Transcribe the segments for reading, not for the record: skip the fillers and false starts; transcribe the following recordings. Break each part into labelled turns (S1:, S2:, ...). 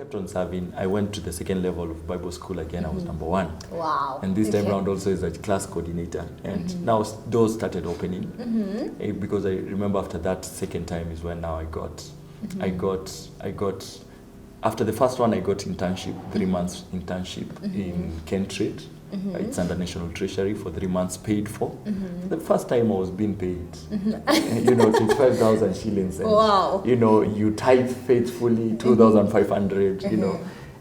S1: kept on serving. I went to the second level of Bible school again. I was number 1.
S2: Wow.
S1: And this time around also as a class coordinator. And now doors started opening. Because I remember after that second time is when now I got, after the first one I got internship, 3 months internship in Kenttrade. It's under National Treasury for 3 months paid for. The first time I was being paid, 25,000 shillings. And,
S2: wow.
S1: You tithe faithfully, 2,500,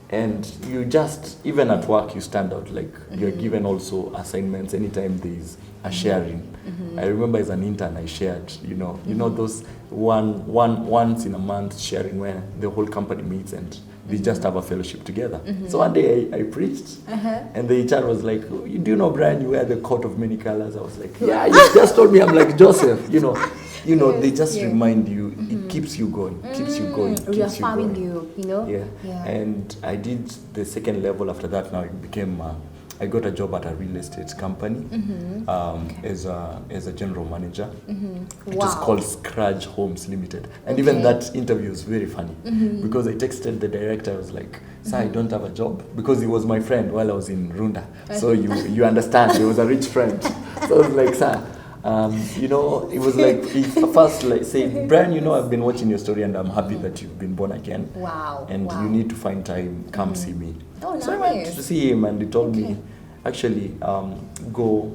S1: and you just, even at work, you stand out. Like you're given also assignments anytime there's a sharing. I remember as an intern, I shared, those once in a month sharing where the whole company meets and we just have a fellowship together. So one day I preached, and the HR was like, "Do you know, Brian, you wear the coat of many colors?" I was like, "Yeah, you just told me I'm like Joseph." They just remind you. It keeps you going, keeps you going, keeps you going. Yeah. And I did the second level. After that, now it became. I got a job at a real estate company as a general manager. It was called Scratch Homes Limited. And even that interview was very funny because I texted the director. I was like, "Sir, I don't have a job," because he was my friend while I was in Runda. So you understand, he was a rich friend. So I was like, "Sir, it was like he first saying, Brian, I've been watching your story and I'm happy that you've been born again.
S2: Wow.
S1: And you need to find time, come see me."
S2: Oh, nice.
S1: So I went to see him and he told me, actually, go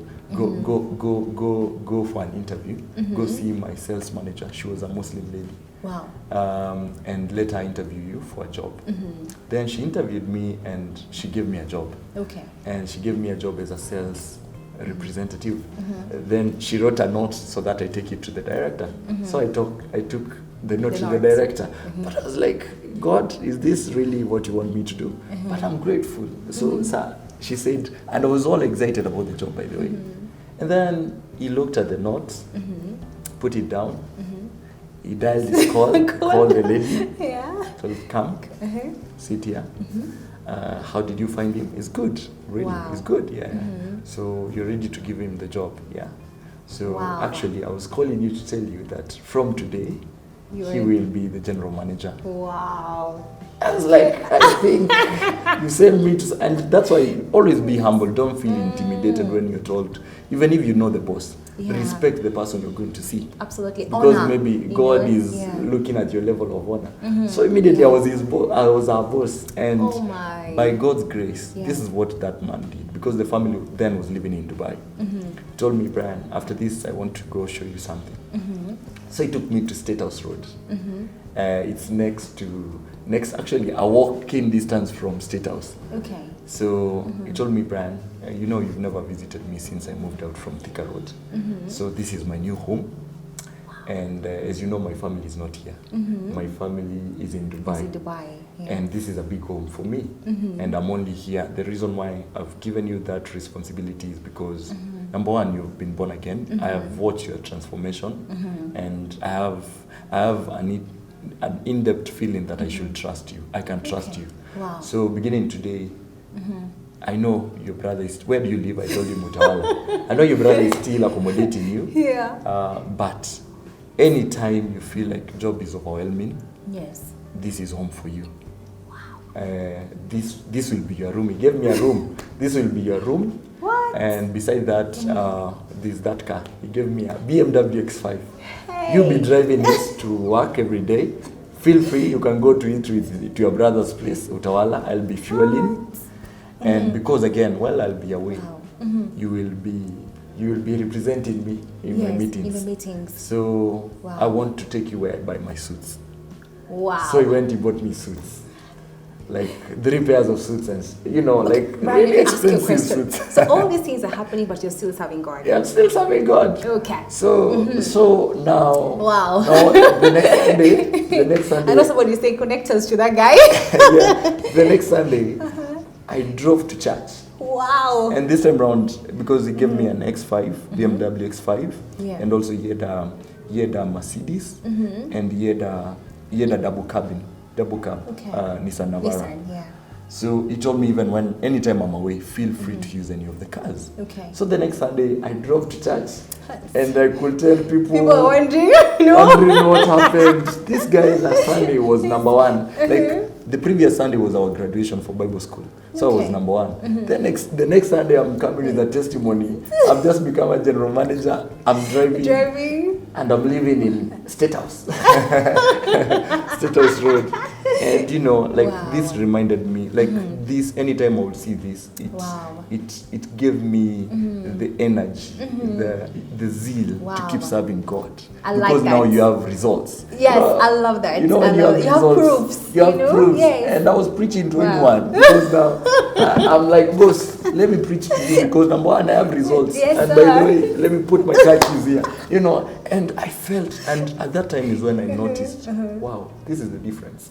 S1: for an interview. Go see my sales manager. She was a Muslim lady.
S2: Wow.
S1: And let her interview you for a job. Then she interviewed me and she gave me a job.
S2: Okay.
S1: And she gave me a job as a sales representative. Then she wrote a note so that I take it to the director. So I took the note to the director. But I was like, "God, is this really what you want me to do?" But I'm grateful. So sir, she said, and I was all excited about the job, by the way. And then he looked at the note, put it down. He dialed his call, called the lady. Told her, "Come, sit here. How did you find him?" "It's good, really. Wow. It's good, yeah." "So you're ready to give him the job?" "Yeah." So actually, I was calling you to tell you that from today, he will be the general manager.
S2: Wow.
S1: I was like, I think you sent me to, and that's why always be humble. Don't feel intimidated when you're told, even if you know the boss. Respect the person you're going to see.
S2: Absolutely.
S1: Because
S2: honor,
S1: maybe God is looking at your level of honor. So immediately I was his boss. I was our boss, and by God's grace, this is what that man did. Because the family then was living in Dubai. He told me, "Brian, after this, I want to go show you something." So he took me to State House Road. It's actually a walking distance from State House.
S2: Okay.
S1: So he told me, "Brian, you've never visited me since I moved out from Thika Road. So this is my new home. And as you know, my family is not here. My family is in Dubai. And this is a big home for me. And I'm only here. The reason why I've given you that responsibility is because, number one, you've been born again. I have watched your transformation. And I have an in-depth feeling that I should trust you. I can trust you.
S2: Wow.
S1: So beginning today, I know your brother is, where do you live? I told him Utawala. I know your brother is still accommodating you. But anytime you feel like job is overwhelming, this is home for you. Wow. This will be your room. He gave me a room. This will be your room.
S2: What?
S1: And beside that, there's that car. He gave me a BMW X5. Hey. You'll be driving this to work every day. Feel free. You can go to it to your brother's place, Utawala. I'll be fueling. And because again, while I'll be away, you will be representing me in my meetings.
S2: In the meetings.
S1: So I want to take you where I buy my suits.
S2: Wow.
S1: So he bought me suits. Like 3 pairs of suits and, like
S2: Brian,
S1: really expensive suits.
S2: So all these things are happening, but you're still serving God.
S1: Yeah, I'm still serving God.
S2: Okay.
S1: So now.
S2: Wow.
S1: Now the next Sunday.
S2: I know somebody say connect us to that guy.
S1: The next Sunday, I drove to church.
S2: Wow.
S1: And this time around, because he gave me an X5, BMW X5, and also he had a Mercedes, and he had a double cab, Nissan Navara. So he told me even anytime I'm away, feel free to use any of the cars.
S2: Okay.
S1: So the next Sunday, I drove to church, and I could tell people
S2: are wondering,
S1: wondering what happened. This guy last Sunday was number one. Like the previous Sunday was our graduation for Bible school, so I was number one. The next Sunday, I'm coming with a testimony. I've just become a general manager. I'm driving. And I'm living in State House. State House Road. And this reminded me, this, anytime I would see this, it gave me the energy, the zeal to keep serving God. Because now you have results.
S2: Yes, I love that.
S1: You have proofs. You have proofs. Yes. And I was preaching to anyone. Because now I'm like, boss, let me preach to you because number one, I have results. Yes, and by the way, let me put my churches here. And I felt, and at that time is when I noticed, wow, this is the difference.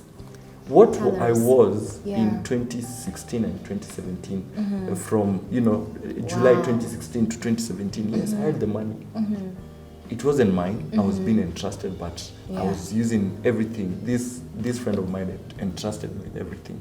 S1: What I was in 2016 and 2017, from July 2016 to 2017, yes, I had the money. It wasn't mine. I was being entrusted, but I was using everything. This friend of mine had entrusted me with everything,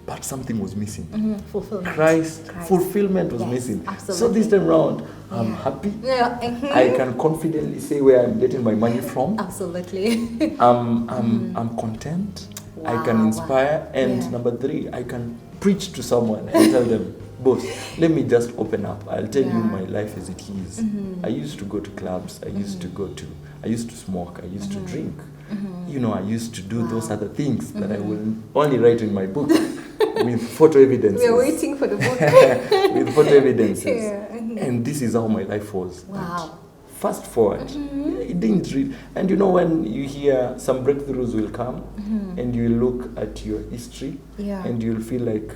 S1: but something was missing.
S2: Fulfillment.
S1: Christ. Fulfillment was missing.
S2: Absolutely.
S1: So this time around, I'm happy. I can confidently say where I'm getting my money from.
S2: Absolutely.
S1: I'm content. I can inspire, and number 3, I can preach to someone and tell them, boss, let me just open up. I'll tell you my life as it is. I used to go to clubs. I used to smoke. I used to drink. I used to do those other things that I will only write in my book with photo evidences.
S2: We're waiting for the book.
S1: With photo evidences. And this is how my life was.
S2: Wow.
S1: Fast forward, it didn't read. And when you hear some breakthroughs will come, and you look at your history, and you'll feel like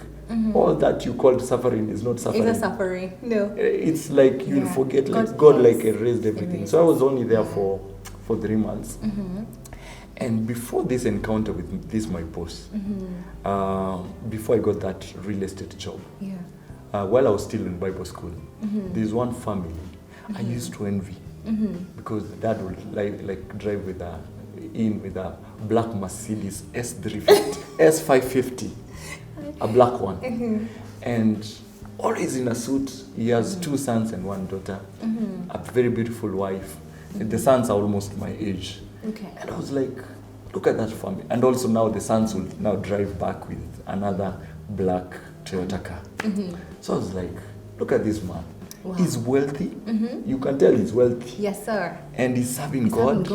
S1: all that you called suffering is not suffering.
S2: It's not suffering, no.
S1: It's like you'll forget, like God erased everything. So I was only there for 3 months. And before this encounter with this my boss, before I got that real estate job, while I was still in Bible school, there's one family I used to envy. Because dad would like drive with a black Mercedes S550, a black one, and always in a suit. He has 2 sons and 1 daughter, a very beautiful wife. The sons are almost my age. And I was like, look at that family. And also now the sons will now drive back with another black Toyota car. So I was like, look at this man. Wow. He's wealthy. You can tell he's wealthy.
S2: Yes, sir.
S1: And he's serving God.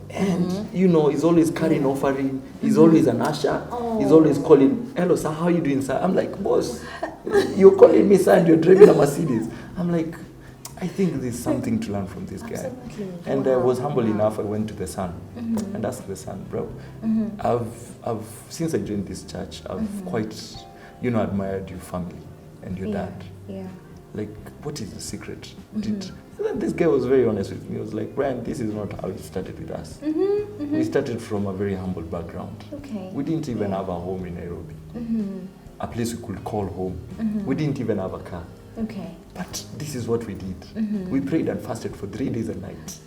S1: And, he's always carrying offering. He's always an usher. He's always calling, hello, sir, how are you doing, sir? I'm like, boss, you're calling me, sir, and you're driving a Mercedes. I'm like, I think there's something to learn from this guy.
S2: Absolutely.
S1: And I was humble enough, I went to the son and asked the son, bro, I've since I joined this church, I've quite, admired your family and your dad.
S2: Yeah.
S1: Like, what is the secret? This guy was very honest with me. He was like, Brian, this is not how it started with us. We started from a very humble background. We didn't even have a home in Nairobi. A place we could call home. We didn't even have a car. But this is what we did. We prayed and fasted for 3 days and nights.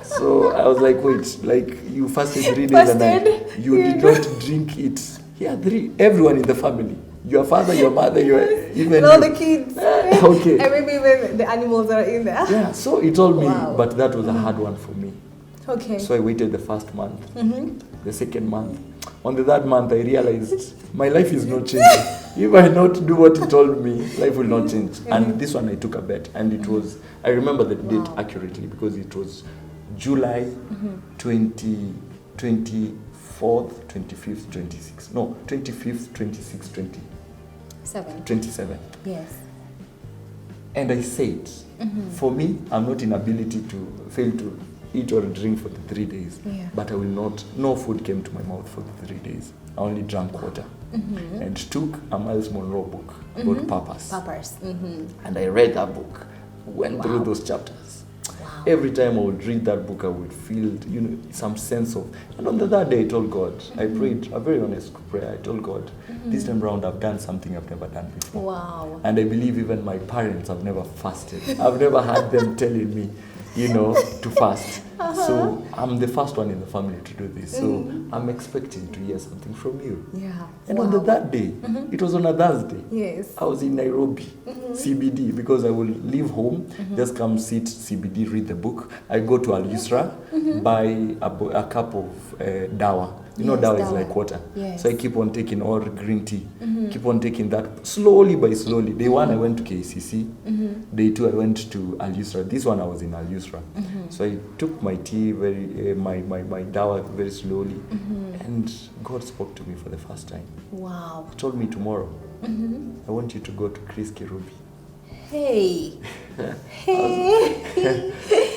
S1: So I was like, wait, like you fasted 3 days and nights. You did not drink it. Everyone in the family. Your father, your mother, even
S2: all the kids.
S1: Okay.
S2: And maybe even the animals are in there.
S1: Yeah, so he told me, but that was a hard one for me. So I waited the first month, the second month. On the third month, I realized my life is not changing. If I not do what he told me, life will not change. And this one I took a bet, and it was, I remember the date accurately because it was July 2024th, 25th, 26th. No, 25th, 26th, 27.
S2: Yes.
S1: And I said, for me, I'm not in ability to fail to eat or drink for the 3 days. But I will not, no food came to my mouth for the 3 days. I only drank water. And took a Miles Monroe book called Purpose. And I read that book, went through those chapters. Every time I would read that book, I would feel, some sense of. And on the third day, I told God, I prayed a very honest prayer. I told God, this time around, I've done something I've never done before.
S2: Wow.
S1: And I believe even my parents have never fasted. I've never had them telling me, to fast. So I'm the first one in the family to do this. So I'm expecting to hear something from you.
S2: Yeah.
S1: And on the third day, it was on a Thursday.
S2: Yes.
S1: I was in Nairobi, CBD, because I will leave home, just come sit CBD, read the book. I go to Al Yusra, buy a cup of dawa. You know,
S2: Yes,
S1: dawa is
S2: dawa.
S1: like water.
S2: Yes.
S1: So I keep on taking all green tea, keep on taking that slowly by slowly. Day one, I went to KCC. Day two, I went to Al Yusra. This one, I was in Al Yusra. So I took my tea my dawa very slowly, and God spoke to me for the first time.
S2: Wow.
S1: He told me tomorrow, I want you to go to Chris Kirubi.
S2: Hey. Hey.